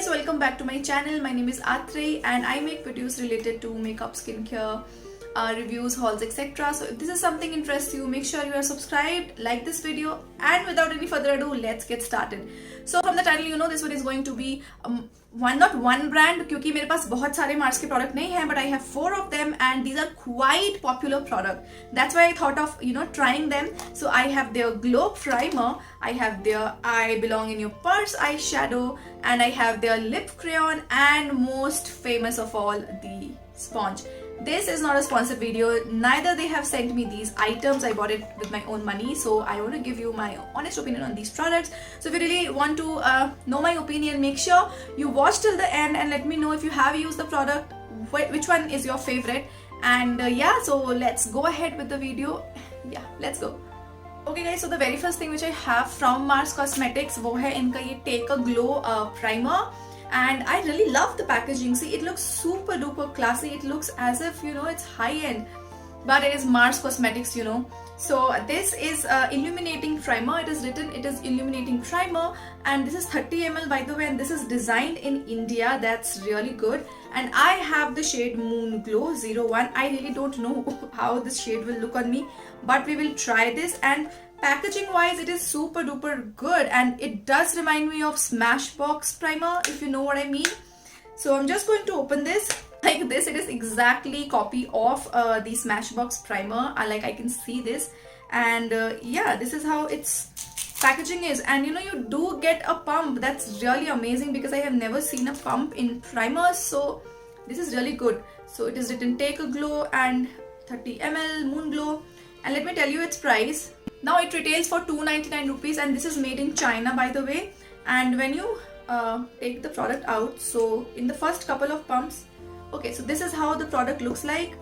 guys, welcome back to my channel. My name is Atrey and I make videos related to makeup, skincare, reviews, hauls, etc. So if this is something interests you, make sure you are subscribed, like this video, and without any further ado, let's get started. So from the title you know this one is going to be not one brand क्योंकि मेरे पास बहुत सारे Mars के product नहीं हैं, but I have 4 of them and these are quite popular product. That's why I thought of trying them. So I have their glow primer, I have their I belong in your purse eyeshadow, and I have their lip crayon, and most famous of all, the sponge. This is not a sponsored video, neither they have sent me these items. I bought it with my own money, so I want to give you my honest opinion on these products. So if you really want to know my opinion, make sure you watch till the end and let me know if you have used the product, which one is your favorite. And yeah, so let's go ahead with the video. Yeah, let's go. Okay guys, so the very first thing which I have from Mars Cosmetics वो है इनका ये Take a Glow primer. And I really love the packaging. See, it looks super duper classy. It looks as if it's high end, but it is Mars Cosmetics, So this is illuminating primer. It is written, it is illuminating primer, and this is 30 ml by the way, and this is designed in India. That's really good. And I have the shade Moon Glow 01. I really don't know how this shade will look on me, but we will try this. And packaging wise, it is super duper good, and it does remind me of Smashbox primer, if you know what I mean. So I'm just going to open this like this. It is exactly copy of the Smashbox primer. I can see this, and yeah, this is how its packaging is. And you do get a pump. That's really amazing because I have never seen a pump in primers, so this is really good. So it is written Take a Glow and 30 ml Moon Glow, and let me tell you its price. Now it retails for 299 rupees, and this is made in China by the way. And when you take the product out, so in the first couple of pumps, okay, so this is how the product looks like.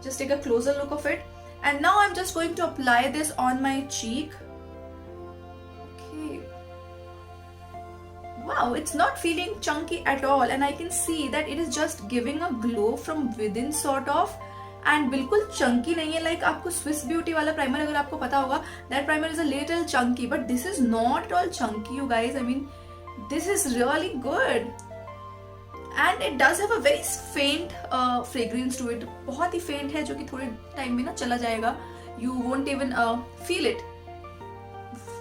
Just take a closer look of it. And now I'm just going to apply this on my cheek. Okay. Wow, it's not feeling chunky at all, and I can see that it is just giving a glow from within sort of. And बिल्कुल chunky नहीं है, like आपको Swiss Beauty वाला primer अगर आपको पता होगा, that primer is a little chunky, but this is not at all chunky, you guys. I mean, this is really good, and it does have a very faint fragrance to it. बहुत ही faint है जो कि थोड़े time में ना चला जाएगा. You won't even feel it.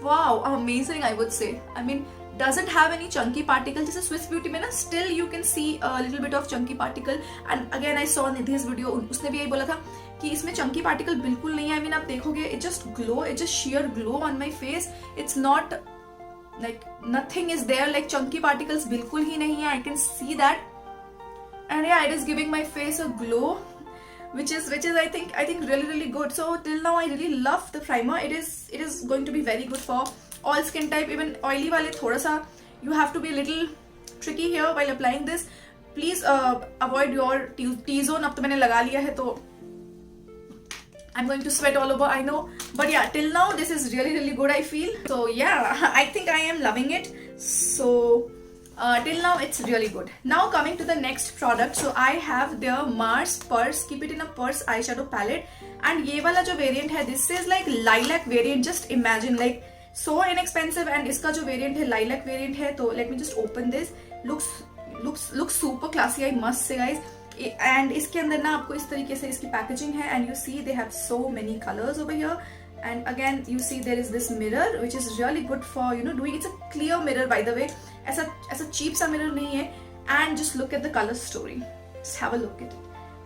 Wow, amazing, I would say. I mean, doesn't have any chunky particles. जैसे Swiss Beauty में ना still you can see a little bit of chunky particle. And again I saw Nidhi's video, उसने भी यही बोला था कि इसमें chunky particle बिल्कुल नहीं है. I mean, आप देखोगे, it just glow, it just sheer glow on my face. It's not like nothing is there like chunky particles, बिल्कुल ही नहीं है. I can see that, and yeah, it is giving my face a glow, which is I think really good. So till now I really love the primer. It is going to be very good for all skin type, even oily वाले थोड़ा सा you have to be a little tricky here while applying this. Please avoid your T-zone. अब तो मैंने लगा लिया है तो I'm going to sweat all over, I know, but yeah, till now this is really good, I feel. So yeah, I think I am loving it. So till now it's really good. Now coming to the next product, so I have their Mars Purse Keep It in a Purse eyeshadow palette, and ये वाला जो variant है, this is like lilac variant. Just imagine, like so inexpensive, and इसका जो variant है lilac variant है. तो let me just open this. Looks super classy, I must say guys. And इसके अंदर ना आपको इस तरीके से इसकी packaging है, and you see they have so many colors over here. And again you see there is this mirror which is really good for doing. It's a clear mirror by the way, ऐसा cheap सा mirror नहीं है. And just look at the color story, just have a look at it.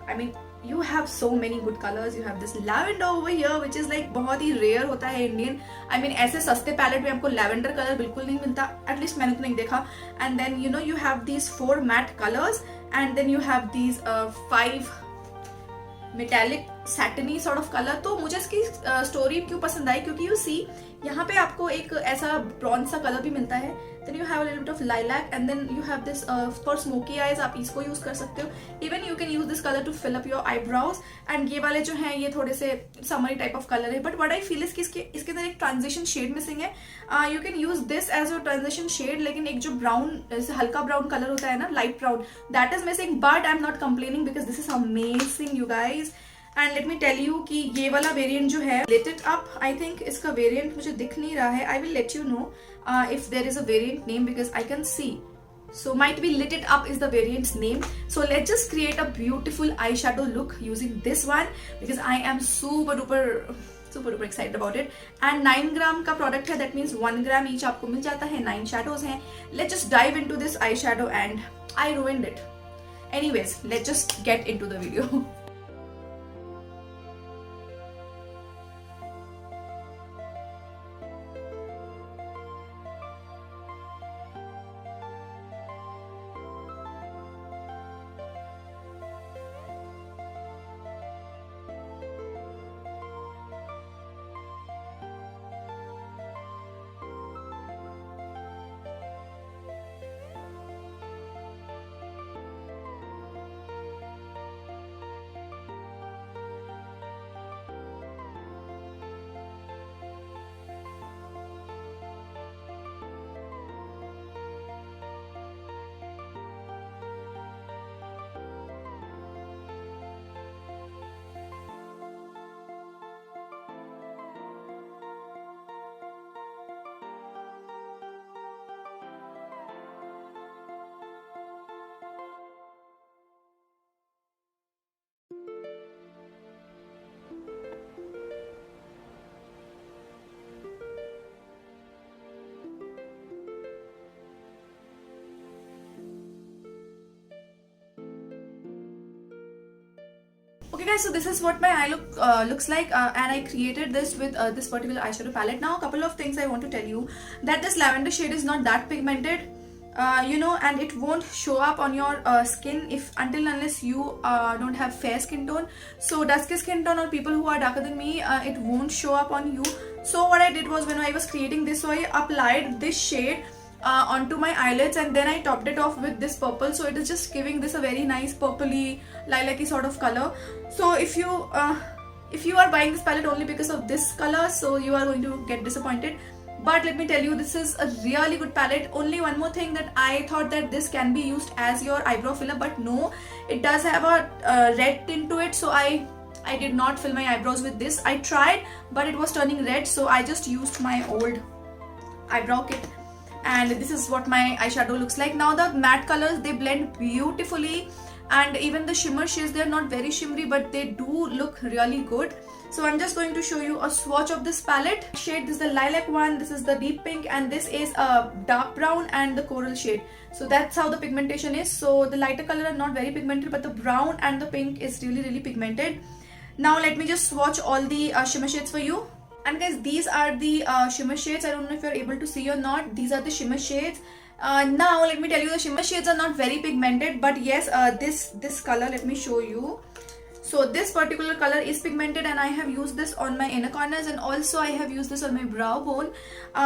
I mean, you have so many good colors. You have this lavender over here which is like बहुत ही rare होता है Indian. I mean, ऐसे सस्ते palette में आपको lavender color बिल्कुल नहीं मिलता, at least मैंने तो नहीं देखा. And then you have these 4 matte colors, and then you have these 5 metallic satiny sort of color. तो मुझे इसकी story क्यों पसंद आई, क्योंकि you see यहाँ पे आपको एक ऐसा bronze सा color भी मिलता है. Then you have a little bit of lilac, and then you have this for smoky eyes. आप इसको use कर सकते हो. Even you can use this color to fill up your eyebrows. And ये वाले जो हैं ये थोड़े से summery type of color है. But what I feel is कि इसके अंदर एक transition shade missing है. You can use this as your transition shade, लेकिन एक जो brown ऐसे हल्का brown color होता है ना, light brown, that is missing. But I'm not complaining because this is amazing, you guys. And let me tell you कि ये वाला variant जो है Lit It Up, I think इसका variant मुझे दिख नहीं रहा है. I will let you know if there is a variant name because I can see So might be Lit It Up is the variant's name. So let's just create a beautiful eyeshadow look using this one, because I am super duper excited about it. And 9 ग्राम का product है, that means 1 gram each आपको मिल जाता है, 9 shadows हैं. Let's just dive into this eyeshadow, and I ruined it. Anyways, let's just get into the video. Okay guys, so this is what my eye look looks like, and I created this with this particular eyeshadow palette. Now a couple of things I want to tell you, that this lavender shade is not that pigmented, you know, and it won't show up on your skin if until unless you don't have fair skin tone. So dusky skin tone or people who are darker than me, it won't show up on you. So what I did was, when I was creating this, so I applied this shade onto my eyelids, and then I topped it off with this purple. So it is just giving this a very nice purpley lilac-y sort of color. So if you are buying this palette only because of this color, so you are going to get disappointed. But let me tell you, this is a really good palette. Only one more thing, that I thought that this can be used as your eyebrow filler, but no, it does have a red tint to it. So I did not fill my eyebrows with this. I tried, but it was turning red, so I just used my old eyebrow kit. And this is what my eyeshadow looks like. Now the matte colors, they blend beautifully, and even the shimmer shades, they're not very shimmery, but they do look really good. So I'm just going to show you a swatch of this palette shade. This is the lilac one, this is the deep pink, and this is a dark brown and the coral shade. So that's how the pigmentation is. So the lighter color are not very pigmented, but the brown and the pink is really pigmented. Now let me just swatch all the shimmer shades for you. And guys, these are the shimmer shades. I don't know if you're able to see or not. These are the shimmer shades. Now let me tell you, the shimmer shades are not very pigmented, but yes, this color, let me show you. So this particular color is pigmented, and I have used this on my inner corners, and also I have used this on my brow bone.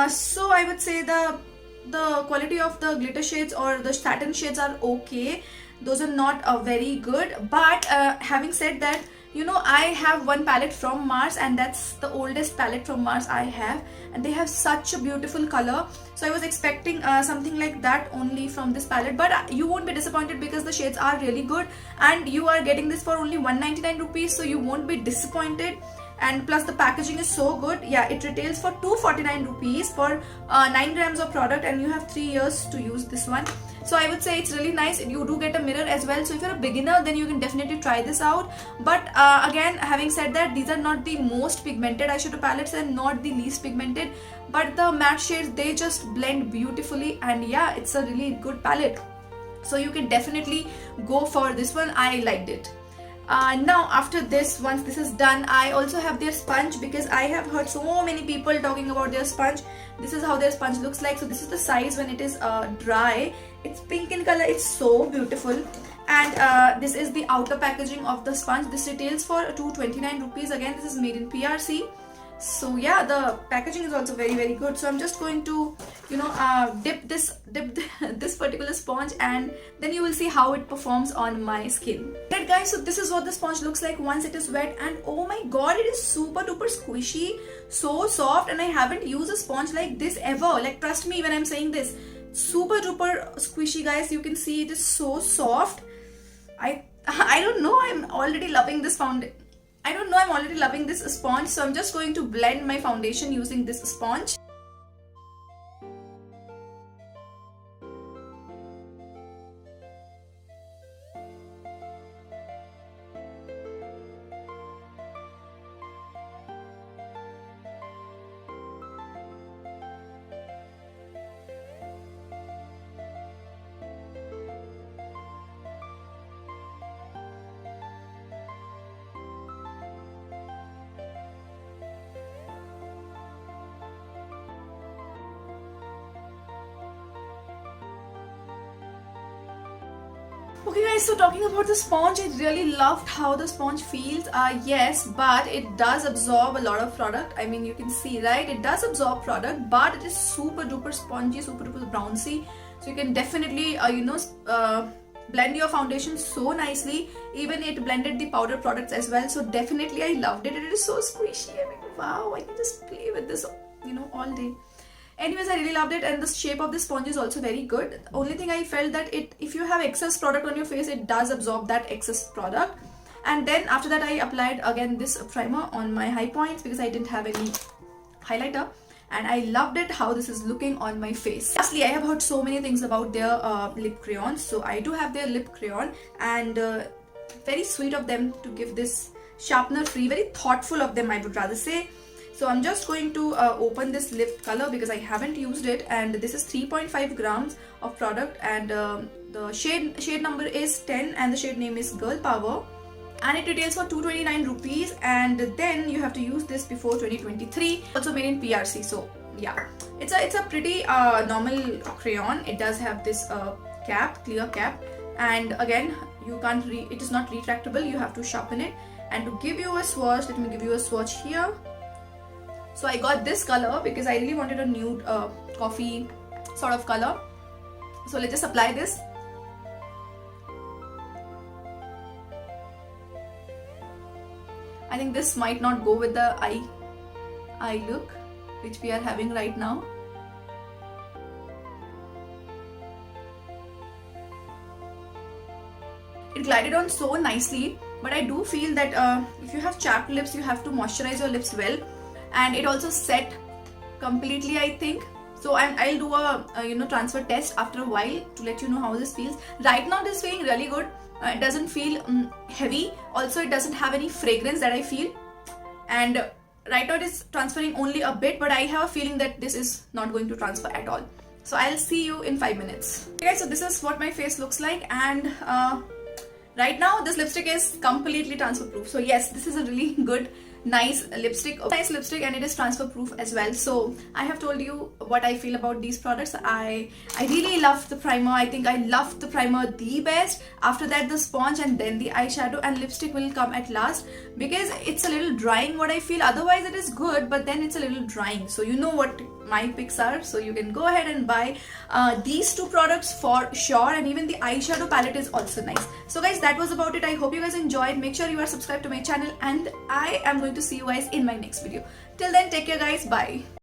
So I would say the quality of the glitter shades or the satin shades are okay. Those are not very good. But having said that, you know, I have one palette from Mars, and that's the oldest palette from Mars I have, and they have such a beautiful color. So I was expecting something like that only from this palette, but you won't be disappointed because the shades are really good, and you are getting this for only 199 rupees, so you won't be disappointed. And plus the packaging is so good. Yeah, it retails for 249 rupees for 9 grams of product, and you have 3 years to use this one. So I would say it's really nice. You do get a mirror as well, so if you're a beginner, then you can definitely try this out. But again, having said that, these are not the most pigmented eyeshadow palettes and not the least pigmented, but the matte shades, they just blend beautifully, and yeah, it's a really good palette. So you can definitely go for this one. I liked it. Now after this, once this is done, I also have their sponge, because I have heard so many people talking about their sponge. This is how their sponge looks like. So this is the size when it is dry. It's pink in color. It's so beautiful. And this is the outer packaging of the sponge. This retails for 229 rupees. Again, this is made in PRC. So yeah, the packaging is also very good. So I'm just going to, you know, dip this particular sponge, and then you will see how it performs on my skin. Right guys, so this is what the sponge looks like once it is wet, and oh my god, it is super duper squishy, so soft, and I haven't used a sponge like this ever. Like, trust me when I'm saying this, super duper squishy guys. You can see it is so soft. I don't know, I'm already loving this foundation. I'm already loving this sponge. So I'm just going to blend my foundation using this sponge. Okay guys, so talking about the sponge, I really loved how the sponge feels. Yes, but it does absorb a lot of product. I mean, you can see, right? It does absorb product, but it is super duper spongy, super duper bouncy. So you can definitely, blend your foundation so nicely. Even it blended the powder products as well. So definitely I loved it. It is so squishy. I mean, wow, I can just play with this, all day. Anyways, I really loved it, and the shape of the sponge is also very good. The only thing I felt that if you have excess product on your face, it does absorb that excess product. And then after that, I applied again this primer on my high points because I didn't have any highlighter, and I loved it how this is looking on my face. Lastly, I have heard so many things about their lip crayons. So I do have their lip crayon, and very sweet of them to give this sharpener free. Very thoughtful of them, I would rather say. So I'm just going to open this lip color because I haven't used it, and this is 3.5 grams of product, and the shade number is 10, and the shade name is Girl Power, and it retails for 229 rupees, and then you have to use this before 2023. Also made in PRC. So yeah, it's a pretty normal crayon. It does have this cap, clear cap, and again you can't it is not retractable. You have to sharpen it. And to give you a swatch, let me give you a swatch here. So I got this color because I really wanted a nude coffee sort of color. So let's just apply this. I think this might not go with the eye look which we are having right now. It glided on so nicely, but I do feel that if you have chapped lips, you have to moisturize your lips well. And it also set completely, I think. So I'll do a transfer test after a while to let you know how this feels. Right now this is feeling really good. It doesn't feel heavy. Also, it doesn't have any fragrance that I feel. And right now it is transferring only a bit, but I have a feeling that this is not going to transfer at all. So I'll see you in 5 minutes. Okay guys, so this is what my face looks like, and right now this lipstick is completely transfer proof. So yes, this is a really good nice lipstick, and it is transfer proof as well. So I have told you what I feel about these products. I really love the primer. I think I love the primer the best. After that the sponge, and then the eyeshadow, and lipstick will come at last because it's a little drying, what I feel. Otherwise it is good, but then it's a little drying. So you know what my picks are, so you can go ahead and buy these two products for sure. And even the eyeshadow palette is also nice. So guys, that was about it. I hope you guys enjoyed. Make sure you are subscribed to my channel, and I am going to see you guys in my next video. Till then, take care guys. Bye.